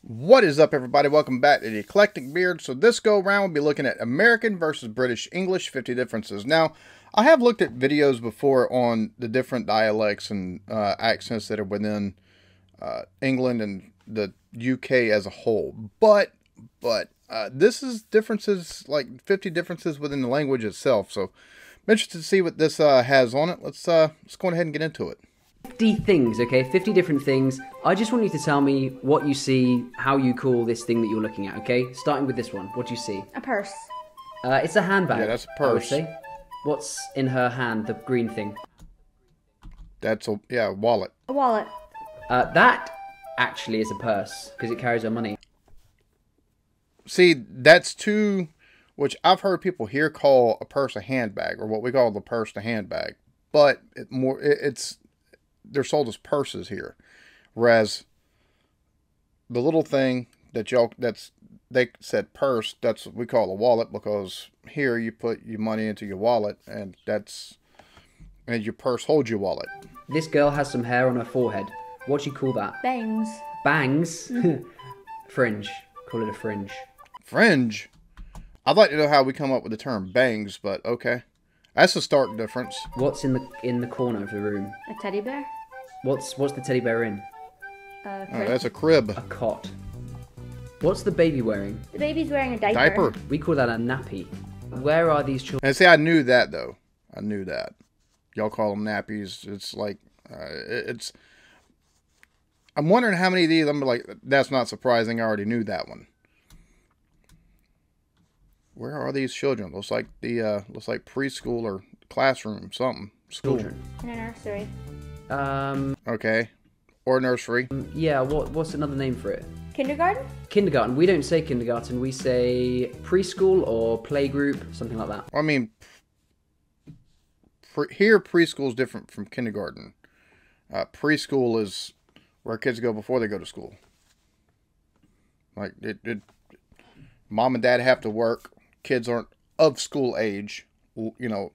What is up, everybody? Welcome back to the Eclectic Beard. So this go around, we'll be looking at American versus British English, 50 differences. Now, I have looked at videos before on the different dialects and accents that are within England and the UK as a whole. But this is differences, like 50 differences within the language itself. So I'm interested to see what this has on it. Let's go ahead and get into it. 50 things, okay? 50 different things. I just want you to tell me what you see, how you call this thing that you're looking at, okay? Starting with this one. What do you see? A purse. It's a handbag. Yeah, that's a I would purse. say. What's in her hand, the green thing? That's a wallet. A wallet. That actually is a purse, because it carries her money. See, that's two, which I've heard people here call a purse a handbag, or what we call the purse the handbag. But they're sold as purses here, whereas the little thing that they said purse, that's what we call a wallet, because here you put your money into your wallet, and your purse holds your wallet. This girl has some hair on her forehead. What do you call that? Bangs. Bangs? Fringe. Call it a fringe. Fringe. I'd like to know how we come up with the term bangs, but okay. That's a stark difference. What's in the corner of the room? A teddy bear. What's the teddy bear in? A Oh, crib. that's a crib. A cot. What's the baby wearing? The baby's wearing a diaper. Diaper. We call that a nappy. Where are these children? And see, I knew that, though. I knew that. Y'all call them nappies. It's like, I'm wondering how many of these, I'm like, that's not surprising. I already knew that one. Where are these children? Looks like preschool or classroom, something. School. Children. In a nursery. Okay. Or nursery. Yeah, what's another name for it? Kindergarten. Kindergarten. We don't say kindergarten, we say preschool or playgroup, something like that. I mean, here preschool is different from kindergarten. Preschool is where kids go before they go to school. Like, mom and dad have to work. Kids aren't of school age,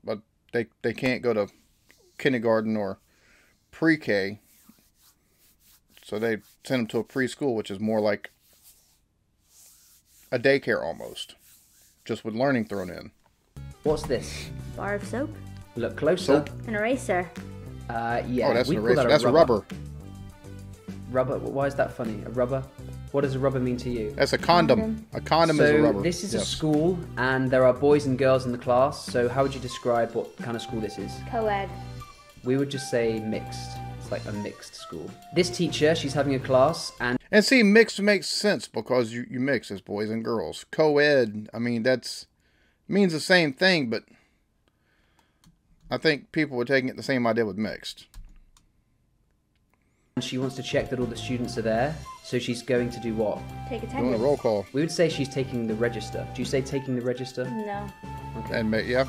but they can't go to kindergarten or pre-K. So they send them to a preschool, which is more like a daycare almost, just with learning thrown in. What's this? Bar of soap. Look closer. Soap. An eraser. Yeah. Oh, that's we an call eraser. that That's a rubber. Rubber? Why is that funny? A rubber? What does a rubber mean to you? That's a condom. A condom is a rubber. This is a Yes. school, and there are boys and girls in the class, so how would you describe what kind of school this is? Co-ed. We would just say mixed. It's like a mixed school. This teacher, she's having a class, and And see, mixed makes sense because you mix as boys and girls. Co-ed, I mean, means the same thing, but I think people were taking it the same idea with mixed. she wants to check that all the students are there, so she's going to do what? Take Doing attendance. a roll call. We would say she's taking the register. Do you say taking the register? No. Okay. And yeah,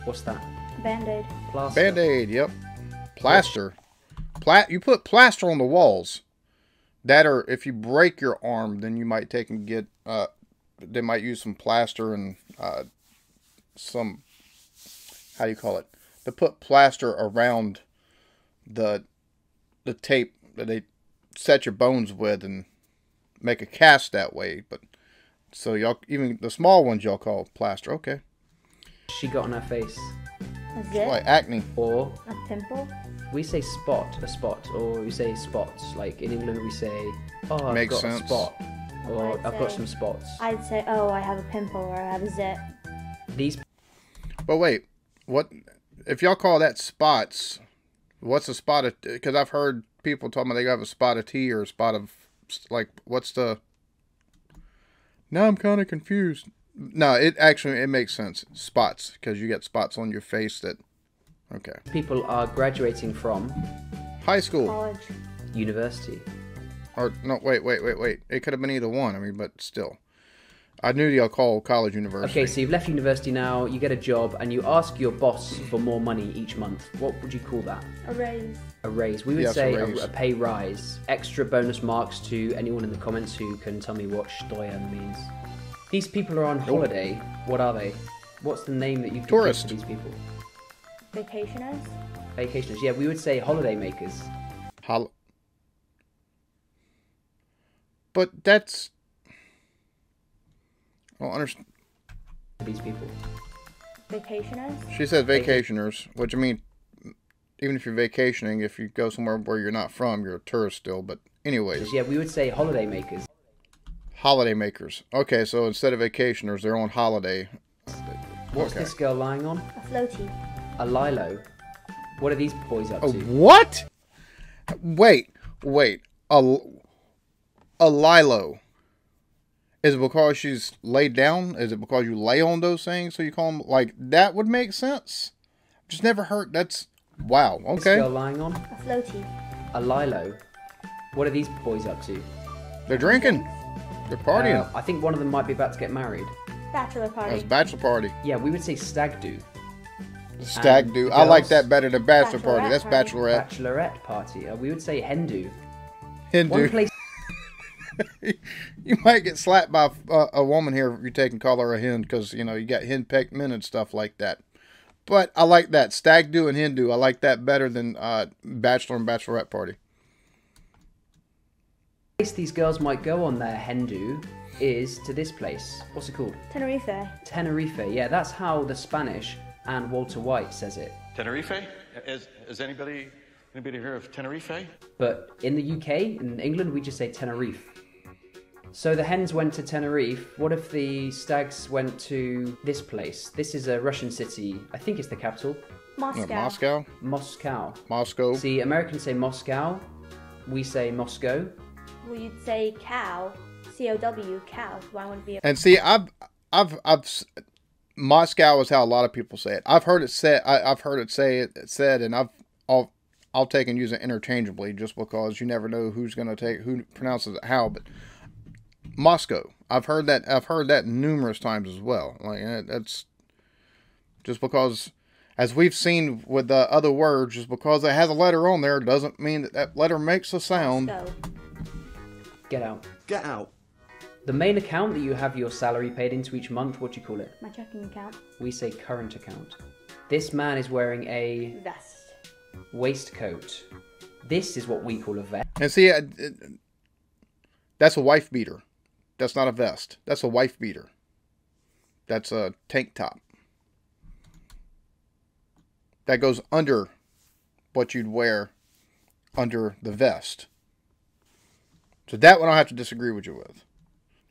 What's that? Band-aid. Plaster. Band-Aid, yep. Plaster. You put plaster on the walls. That, or if you break your arm, then you might take and get, they might use some plaster and some, how do you call it? They put plaster around the tape that they set your bones with and make a cast that way. But so y'all, even the small ones y'all call plaster. Okay. She got on her face. A zit. Like acne. Or A pimple. we say a spot, or we say spots. Like in England we say, oh, I've Makes got sense. a spot. Or I'd I've got say- some spots. I'd say, oh, I have a pimple or I have a zit. These But wait, what if y'all call that spots? What's a spot of? Because I've heard people talking about they have a spot of tea or a spot of, like, what's the? Now I'm kind of confused. No, it makes sense. Spots, because you get spots on your face that. Okay. people are graduating from High school. College. university. Or no, wait. It could have been either one. I mean, but still, I knew y'all call college university. Okay, so you've left university now, you get a job, and you ask your boss for more money each month. What would you call that? A raise. A raise. We would Yes, a say raise. a pay rise. Extra bonus marks to anyone in the comments who can tell me what Steuern means. These people are on holiday. What are they? What's the name that you could give Tourist. to these people? Vacationers. Vacationers. Yeah, we would say holiday makers. But But that's... I don't understand. These people. Vacationers? She said vacationers, which I mean, even if you're vacationing, if you go somewhere where you're not from, you're a tourist still. But anyways, Yeah, we would say holiday makers. holiday makers. Okay, so instead of vacationers, they're on holiday. What's Okay. this girl lying on? A floaty. A lilo. What are these boys up Oh, to? what? Wait. A lilo. Is it because she's laid down? Is it because you lay on those things so you call them like that? Would make sense. Just never heard. That's wow. This girl Okay, lying on? A floaty. A lilo. What are these boys up to? they're drinking. They're partying. I think one of them might be about to get married. Bachelor party. That's bachelor party. Yeah, we would say stag do. Stag do. the I like girls? that better than bachelor party. Bachelorette That's party. bachelorette. Bachelorette party. We would say hen do. One Hindu. place. You might get slapped by a woman here if you take and call her a hen because, you know, you got hen-pecked men and stuff like that. But I like that. Stag do and Hindu. I like that better than bachelor and bachelorette party. Place these girls might go on their hen do is to this place. What's it called? Tenerife. Tenerife. Yeah, that's how the Spanish and Walter White says it. Tenerife? Is anybody hear of Tenerife? But in the UK, in England, we just say Tenerife. So the hens went to Tenerife. What if the stags went to this place? This is a Russian city. I think it's the capital. Moscow. Moscow? Moscow. Moscow. See, Americans say Moscow. We say Moscow. Well, you'd say cow. C-O-W, cow. Why would it be a... And see, Moscow is how a lot of people say it. I've heard it said. I've heard it said, and I'll take and use it interchangeably just because you never know who pronounces it how. But Moscow, I've heard that numerous times as well. Like that's just because, as we've seen with the other words, just because it has a letter on there doesn't mean that letter makes a sound. Moscow. Get out. Get out. The main account that you have your salary paid into each month, what do you call it? My checking account. We say current account. This man is wearing a Vest. waistcoat. This is what we call a vest. And see, that's a wife beater. That's not a vest. That's a wife beater. That's a tank top. That goes under what you'd wear under the vest. So that one I'll have to disagree with you with.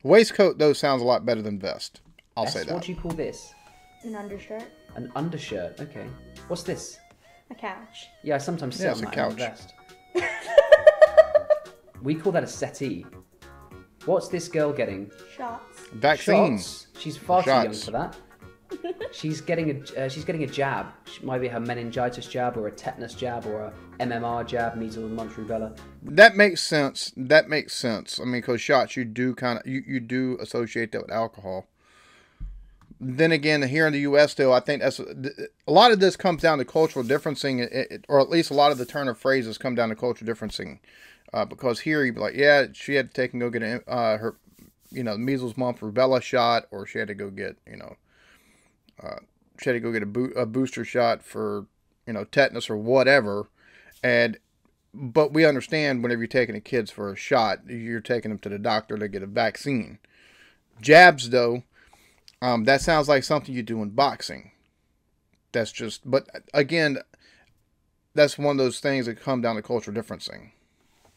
Waistcoat, though, sounds a lot better than vest. I'll say What that. do you call this? An undershirt. An undershirt. Okay. What's this? A couch. Yeah, I sometimes sit Yeah, on it's a that in a couch. vest. We call that a settee. What's this girl getting? Shots. Vaccine. Shots. She's far too young Shots. for that. She's getting a jab. She might be her meningitis jab or a tetanus jab or a MMR jab, measles, mumps, rubella. That makes sense. That makes sense. I mean, because shots, you do you do associate that with alcohol. Then again, here in the U.S., though, I think that's a lot of this comes down to cultural differencing, or at least a lot of the turn of phrases come down to cultural differencing. Because here you'd be like, yeah, she had to take and go get her, measles, mumps, rubella shot, or she had to go get, she had to go get a booster shot for, tetanus or whatever. But we understand whenever you're taking the kids for a shot, you're taking them to the doctor to get a vaccine. Jabs, though, that sounds like something you do in boxing. That's just, but again, that's one of those things that come down to cultural differencing.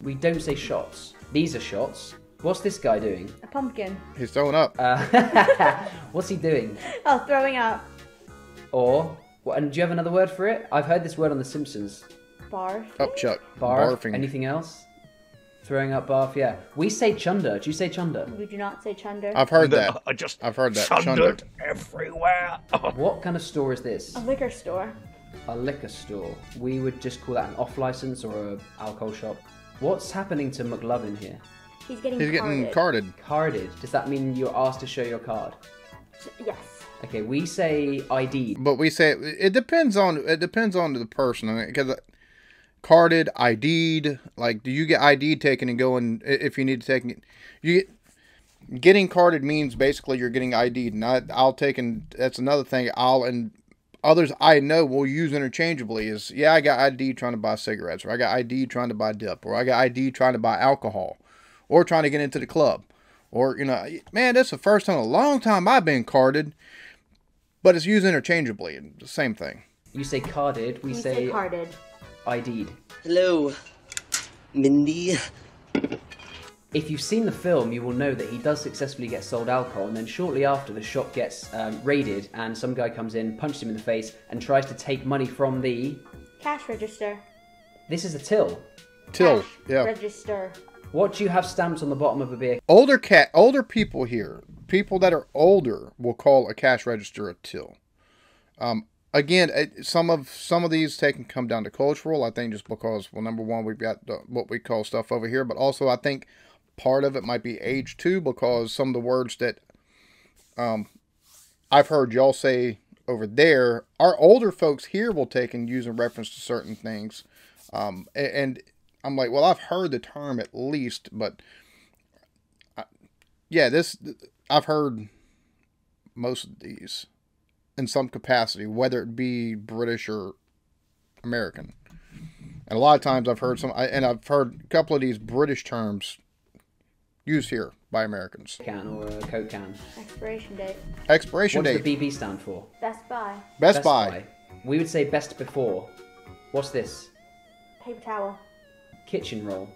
We don't say shots. These are shots. What's this guy doing? A pumpkin. He's throwing up. What's he doing? Oh, throwing up. Or, and do you have another word for it? I've heard this word on The Simpsons. Barf. Up, Chuck. Barf. Barfing. Anything else? Throwing up barf, yeah. We say chunder. Do you say chunder? We do not say chunder. I've heard that. Just I've heard that. chundered everywhere. What kind of store is this? A liquor store. A liquor store. We would just call that an off license or a alcohol shop. What's happening to McLovin here? He's getting He's getting carded. Carded. Does that mean you're asked to show your card? Yes. Okay, we say ID. But we say it depends on the person. I mean, because carded, ID'd. Like, do you get ID taken and go and if you need to take it? Getting carded means basically you're getting ID'd. And I'll take and that's another thing. And others I know will use interchangeably is, I got ID trying to buy cigarettes, or I got ID trying to buy dip, or I got ID trying to buy alcohol, or trying to get into the club. Or, you know, man, that's the first time in a long time I've been carded. But it's used interchangeably. The same thing. You say carded, we say carded. ID'd. Hello, Mindy. If you've seen the film, you will know that he does successfully get sold alcohol, and then shortly after, the shop gets raided, and some guy comes in, punches him in the face, and tries to take money from the... Cash register. This is a till. Till, Cash yeah. register. What do you have stamped on the bottom of a beer? Older people here, people that are older, will call a cash register a till. Again, some of these can come down to cultural. I think just because, well, number one, we've got what we call stuff over here, but also I think part of it might be age too, because some of the words that I've heard y'all say over there, our older folks here will take and use in reference to certain things. And I'm like, well, I've heard the term at least, but yeah, I've heard most of these in some capacity, whether it be British or American. And a lot of times I've heard I've heard a couple of these British terms used here by Americans. Can or a Coke can. Expiration date. Expiration What date. does the BB stand for? Best Buy. Best Buy. We would say best before. What's this? Paper towel. Kitchen roll.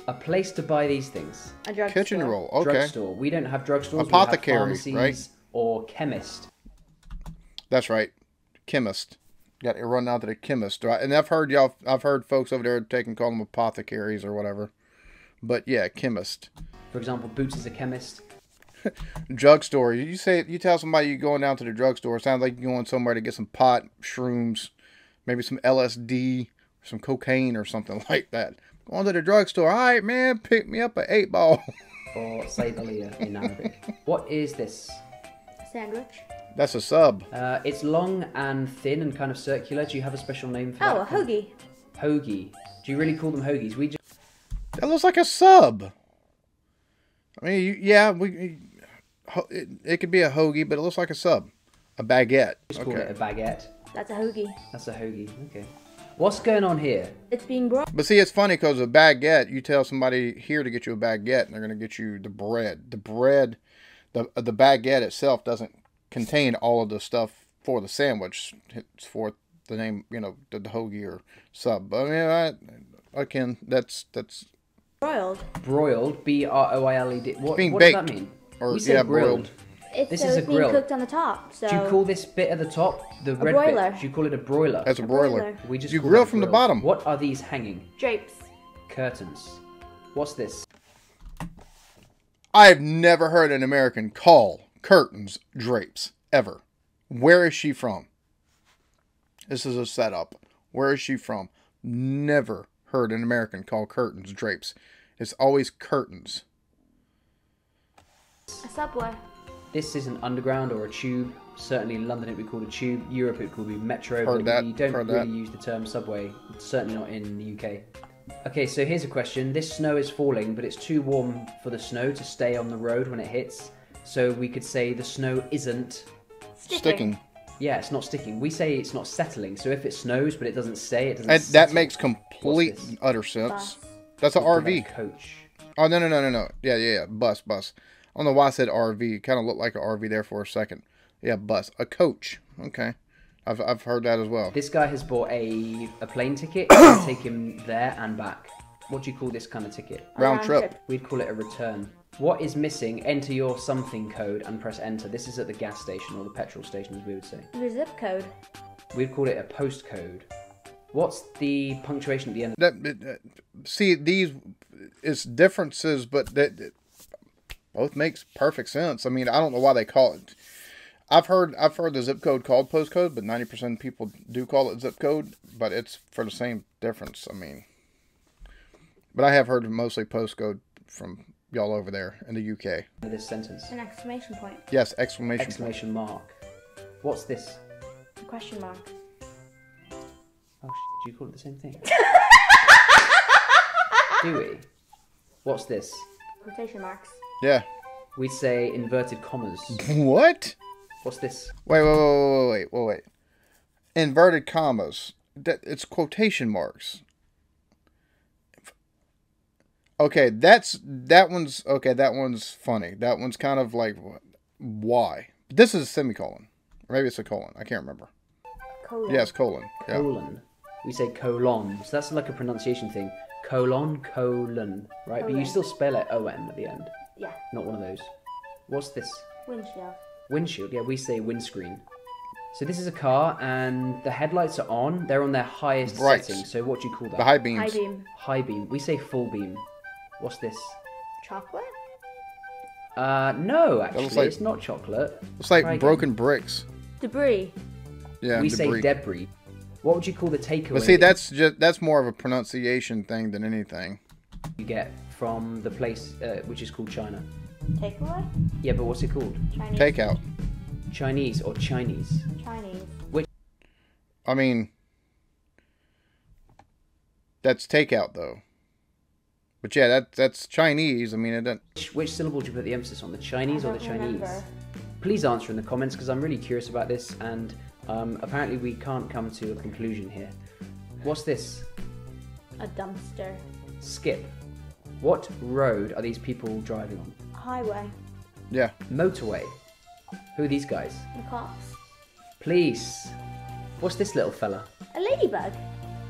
A place to buy these things. A drugstore. Kitchen roll. Okay. Drugstore. We don't have drugstores. Apothecary, we have pharmacies right? or chemist. That's right. Chemist. Got to run out to the chemist. Right? And I've heard folks over there call them apothecaries or whatever. But yeah, chemist. For example, Boots is a chemist. Drugstore. You tell somebody you're going down to the drugstore. It sounds like you're going somewhere to get some pot, shrooms, maybe some LSD, some cocaine or something like that. Going to the drugstore. All right, man, pick me up an 8-ball. Or Saydalia in Arabic. What is this? Sandwich. That's a sub. It's long and thin and kind of circular. Do you have a special name for that? Oh, a hoagie. Hoagie. Do you really call them hoagies? We just... That looks like a sub. I mean, it could be a hoagie, but it looks like a sub. A baguette. Just call it a baguette. That's a hoagie. That's a hoagie. Okay. What's going on here? It's being brought. But see, it's funny because a baguette, you tell somebody here to get you a baguette, and they're going to get you the bread. The bread, the baguette itself doesn't contain all of the stuff for the sandwich. It's for the name, the hoagie or sub. I mean, that's Broiled. Broiled. B-R-O-I-L-E-D. What being does baked. that mean? Or, We say yeah, grilled. broiled. This is a is being grill. cooked on the top. So Do you call this bit at the top the red broiler. bit? Do you call it a broiler? That's a broiler. broiler. We just You call grill it a from the grill. bottom. What are these hanging? drapes? Curtains. What's this? I've never heard an American call curtains drapes, ever. Where is she from? This is a setup. Where is she from? Never heard an American call curtains drapes. It's always curtains. A subway. This is an underground or a tube. Certainly in London it would be called a tube. Europe it would be metro. Heard but that, we don't heard really that. use the term subway. Certainly not in the UK. Okay, so here's a question. This snow is falling, but it's too warm for the snow to stay on the road when it hits. So we could say the snow isn't... Sticking. Yeah, it's not sticking. We say it's not settling. So if it snows but it doesn't stay, it doesn't And settle. that makes complete What's this? utter sense. Bus. That's an We call that RV. a coach. Oh, no. Yeah. Bus. I don't know why I said RV. It kind of looked like an RV there for a second. Yeah, bus. A coach. Okay. I've heard that as well. This guy has bought a plane ticket to take him there and back. What do you call this kind of ticket? A Round trip. We'd call it a return. What is missing? Enter your something code and press enter. This is at the gas station or the petrol station, as we would say. Your zip code. We'd call it a postcode. What's the punctuation at the end? See, these it's differences, but that both makes perfect sense. I mean, I don't know why they call it. I've heard the zip code called postcode, but 90% of people do call it zip code, but it's for the same difference. I mean, but I have heard mostly postcode from y'all over there in the UK. This sentence. An exclamation point. Yes, exclamation point. Exclamation mark. What's this? A question mark. Oh shit, do you call it the same thing? Do we? What's this? Quotation marks. Yeah. We'd say inverted commas. What? What's this? Wait. Inverted commas. It's quotation marks. Okay, that one's okay. That one's funny. That one's kind of like why? This is a semicolon. Or maybe it's a colon. I can't remember. Colon. Yes, colon. Yeah. Colon. We say colon. So that's like a pronunciation thing. Colon, colon. Right? But you Colon. still spell it O-N at the end. Yeah. Not one of those. What's this? Windshield. Windshield. Yeah, we say windscreen. So this is a car, and the headlights are on. They're on their highest Brights. setting. So what do you call that? The high beams. High beam. High beam. We say full beam. What's this? Chocolate. No, actually, looks like- it's not chocolate. It's like Try again. broken bricks. Debris. Yeah, We debris. say debris. What would you call the takeaway But see, that that's more of a pronunciation thing than anything. you get from the place which is called China? Takeaway. Yeah, but what's it called? Chinese. Takeout. Chinese or Chinese? Chinese. I mean, that's takeout though. But yeah, that's Chinese. I mean, it doesn't. Which syllable do you put the emphasis on, the Chinese or the don't Chinese? remember. Please answer in the comments because I'm really curious about this, and apparently we can't come to a conclusion here. What's this? A dumpster. Skip. What road are these people driving on? Highway. Yeah. Motorway. Who are these guys? The cops. Police. What's this little fella? A ladybug.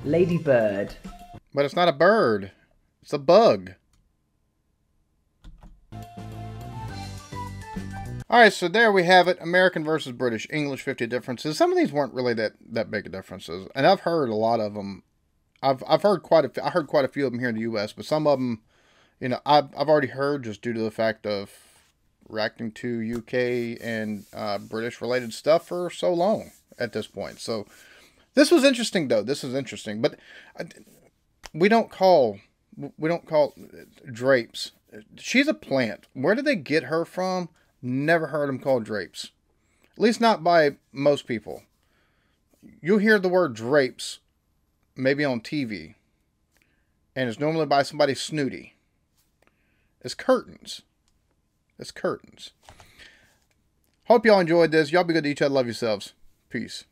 Ladybird. But it's not a bird. It's a bug. Alright, so there we have it. American versus British. English 50 differences. Some of these weren't really that big of differences. And I've heard a lot of them. I've heard quite a few of them here in the US, but some of them, you know, I've already heard just due to the fact of reacting to UK and British related stuff for so long at this point. So this was interesting though. This is interesting, but we don't call drapes. She's a plant. Where did they get her from? Never heard them called drapes. At least not by most people. You'll hear the word drapes maybe on TV. And it's normally by somebody snooty. It's curtains. It's curtains. Hope y'all enjoyed this. Y'all be good to each other. Love yourselves. Peace.